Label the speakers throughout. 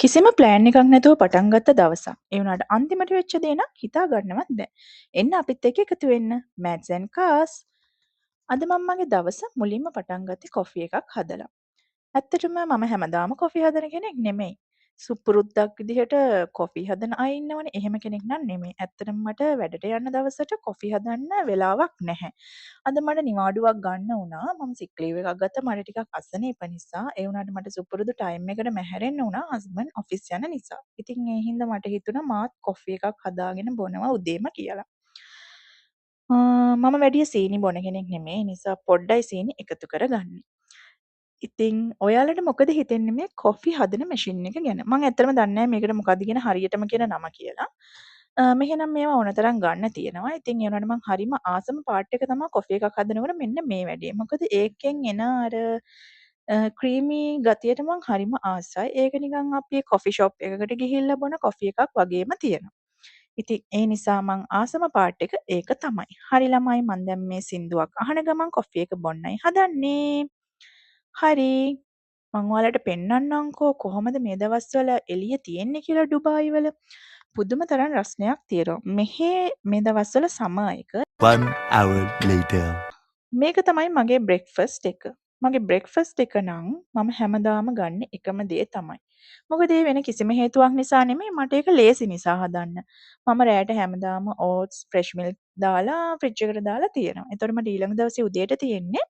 Speaker 1: කිසිම ප්ලෑන් එකක් නැතුව පටන් ගත්ත දවසක්. ඒ වුණාට අන්තිමට වෙච්ච දේ නම් හිතා ගන්නවත් බෑ. එන්න අපිත් එක්ක එකතු වෙන්න. Maths and cars. අද මම මගේ දවස මුලින්ම පටන් ගත්තේ කොෆි එකක් හදලා. ඇත්තටම මම හැමදාම කොෆි හදන කෙනෙක් නෙමෙයි. සුපුරුද්දක් විදිහට කොෆි හදන අය ඉන්නවනේ. එහෙම කෙනෙක් නම් නෙමෙයි. ඇත්තටම මට වැඩට යන දවසට කොෆි හදන්න වෙලාවක් නැහැ. අද මට නිවාඩුවක් ගන්න වුණා. මම සික් ලීව් එකක් ගත්තා. මට ටිකක් අසනීප නිසා. ඒ වුණාට මට සුපුරුදු ටයිම් එකට මැහැරෙන්න වුණා හස්බන්ඩ් ඔෆිස් යන නිසා. ඉතින් ඒ හින්දා මට හිතුණා මාත් කොෆි එකක් හදාගෙන බොනවා උදේම කියලා. මම වැඩිය සීනි බොන කෙනෙක් නෙමෙයි. ඒ නිසා පොඩ්ඩයි සීනි එකතු කරගන්නේ. ඉතින් ඔයාලට මොකද හිතෙන්නේ මේ කොෆි හදන මැෂින් එක ගැන? මම ඇත්තටම දන්නේ නැහැ මේකට මොකද්ද කියන හරියටම කියන නම කියලා. මෙහෙනම් මේවා ඕන තරම් ගන්න තියෙනවා. ඉතින් ඒ වුණාට මම හරිම ආසම පාර්ට් එක තමයි කොෆි එකක් හදනකොට මෙන්න මේ වැඩේ. මොකද ඒකෙන් එන අර ක්‍රීමි ගතියට මං හරිම ආසයි. ඒක නිකන් අපි කොෆි ෂොප් එකකට ගිහිල්ලා බොන කොෆි එකක් වගේම තියෙනවා. ඉතින් ඒ නිසා මං ආසම පාර්ට් එක ඒක තමයි. හරි ළමයි මං දැන් මේ සින්දුවක් අහන ගමන් කොෆි එක බොන්නයි හදන්නේ. හරි. මං ඔයාලට පෙන්නන්නම්කෝ කොහොමද මේ දවස්වල එළිය තියෙන්නේ කියලා ඩුබායි වල. පුදුම තරම් රස්නයක් තියෙනවා. මෙහෙ මේ දවස්වල සමර් එක.
Speaker 2: 1 hour later.
Speaker 1: මේක තමයි මගේ බ්‍රෙක්ෆස්ට් එක. මගේ බ්‍රෙක්ෆස්ට් එක නම් මම හැමදාම ගන්න එකම දේ තමයි. මොකද ඒ වෙන කිසිම හේතුවක් නිසා නෙමෙයි මට ඒක ලේසි නිසා හදන්න. මම රෑට හැමදාම ඕට්ස් ෆ්‍රෙෂ් මිල්ක් දාලා ෆ්‍රිජ් එකට දාලා තියෙනවා. එතකොට මට ඊළඟ දවසේ උදේට තියෙන්නේ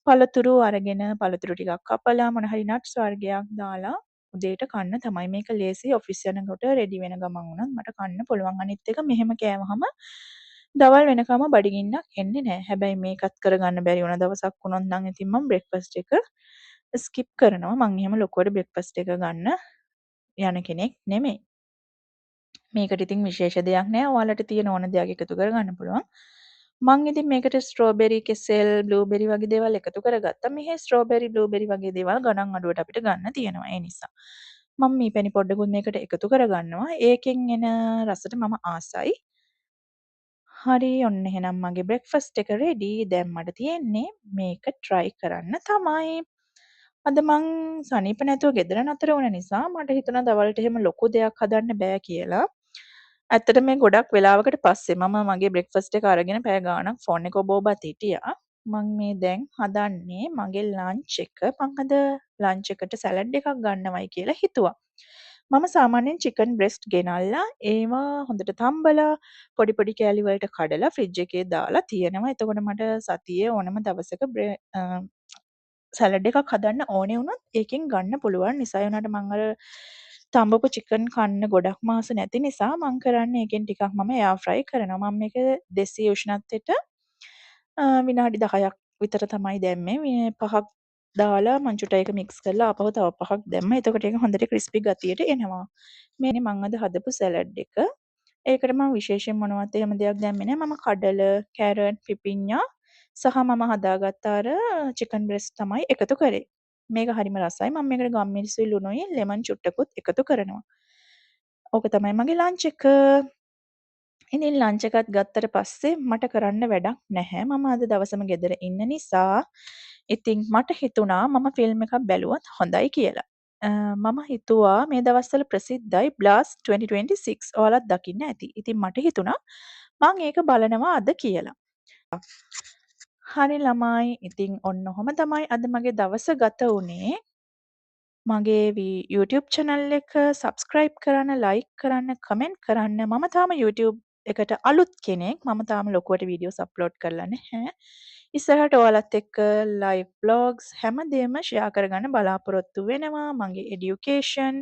Speaker 1: පළතුරු අරගෙන පළතුරු ටිකක් කපලා මොන හරි නට්ස් වර්ගයක් දාලා උදේට කන්න තමයි. මේක ලේසි ඔෆිස් යනකොට රෙඩි වෙන ගමන් වුණත් මට කන්න පුළුවන්. අනිත් එක මෙහෙම කෑවහම දවල් වෙනකම බඩගින්නක් එන්නේ නැහැ. හැබැයි මේකත් කරගන්න බැරි වුණ දවසක් වුණොත් නම් ඉතින් මම බ්‍රෙක්ෆාස්ට් එක ස්කිප් කරනවා. මං එහෙම ලොකුවට බ්‍රෙක්ෆාස්ට් එක ගන්න යන කෙනෙක් නෙමෙයි. මේකට ඉතින් විශේෂ දෙයක් නෑ. ඔයාලට තියෙන ඕන දෙයක් එකතු කරගන්න පුළුවන්. මං ඉතින් මේකට ස්ට්‍රෝබෙරි, කෙසෙල්, බ්ලූබෙරි වගේ දේවල් එකතු කරගත්තා. මෙහේ ස්ට්‍රෝබෙරි, බ්ලූබෙරි වගේ දේවල් ගණන් අඩුවට අපිට ගන්න තියෙනවා. ඒ නිසා මම මේ පැණි පොඩ්ඩකුත් මේකට එකතු කරගන්නවා. ඒකෙන් එන රසට මම ආසයි. හරි ඔන්න එහෙනම් මගේ බ්‍රෙක්ෆාස්ට් එක රෙඩි. දැන් මට තියෙන්නේ මේක try කරන්න තමයි. අද මං සනීප නැතුව ගෙදර නතර වුණ නිසා මට හිතුණා දවල්ට එහෙම ලොකු දෙයක් හදන්න බෑ කියලා. ඇත්තට මේ ගොඩක් වෙලාවකට පස්සේ මම මගේ බ්‍රෙක්ෆාස්ට් එක අරගෙන පැය ගාණක් ෆෝන් එක ඔබ ඔබත් හිටියා. මං මේ දැන් හදන්නේ මගේ ලන්ච් එක. මං අද ලන්ච් එකට සැලඩ් එකක් ගන්නවයි කියලා හිතුවා. මම සාමාන්‍යයෙන් චිකන් බ්‍රෙස්ට් ගෙනල්ලා ඒවා හොඳට තම්බලා පොඩි පොඩි කෑලි වලට කඩලා ෆ්‍රිජ් එකේ දාලා තියෙනවා. එතකොට මට සතියේ ඕනම දවසක සැලඩ් එකක් හදන්න ඕනේ වුණොත් ඒකෙන් ගන්න පුළුවන් නිසා. ඒ වුණාට මං අර තඹපු චිකන් කන්න ගොඩක්ම ආස නැති නිසා මං කරන්නේ ඒකෙන් ටිකක් මම එයාර් ෆ්‍රයි කරනවා. මම මේක 200 උෂ්ණත්වයට විනාඩි 10ක් විතර තමයි දැම්මේ. මේ 5ක් දාලා මං චුට්ටක් ඒක මික්ස් කරලා ආපහු තව 5ක් දැම්මා. එතකොට ඒක හොඳට ක්‍රිස්පි ගතියට එනවා. මේනේ මං අද හදපු සැලඩ් එක. ඒකට මම විශේෂයෙන් මොනවත් එහෙම දෙයක් දැම්මේ නැහැ. මම කඩල, කැරට්, පිපිඤ්ඤා සහ මම හදාගත්ත අර චිකන් බ්‍රෙස්ට් තමයි එකතු කරේ. මේක හරිම රසයි. මම මේකට ගම්මිරිසුයි ලුණුයි ලෙමන් චුට්ටකුත් එකතු කරනවා. ඕක තමයි මගේ ලන්ච් එක. ඉතින් ලන්ච් එකත් ගත්තට පස්සේ මට කරන්න වැඩක් නැහැ. මම අද දවසම ගෙදර ඉන්න නිසා ඉතින් මට හිතුණා මම ෆිල්ම් එකක් බැලුවොත් හොඳයි කියලා. මම හිතුවා මේ දවස්වල ප්‍රසිද්ධයි බ්ලාස්ට් 2026. ඔයාලත් දකින්න ඇති. ඉතින් මට හිතුණා මං ඒක බලනවා අද කියලා. හරි ළමයි. ඉතින් ඔන්න ඔහොම තමයි අද මගේ දවස ගත වුණේ. මගේ YouTube channel එක subscribe කරන්න, like කරන්න, comment කරන්න. මම තාම YouTube එකට අලුත් කෙනෙක්. මම තාම ලොකුවට videos upload කරලා නැහැ. ඉස්සරහට ඔයාලත් එක්ක live vlogs හැමදේම share කරගන්න බලාපොරොත්තු වෙනවා. මගේ education,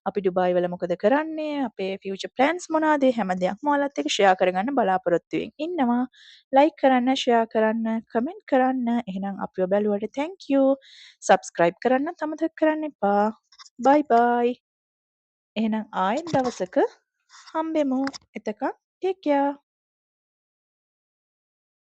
Speaker 1: අපි ඩුබායි වල මොකද කරන්නේ, අපේ future plans මොනවාද, හැම දෙයක්ම ඔයාලත් එක්ක share කරගන්න බලාපොරොත්තු වෙමින් ඉන්නවා. like කරන්න, share කරන්න, comment කරන්න. එහෙනම් අපිව බැලුවට thank you. subscribe කරන්නත් අමතක කරන්න එපා. bye bye. එහෙනම් ආයෙත් දවසක හම්බෙමු. එතකන් take care.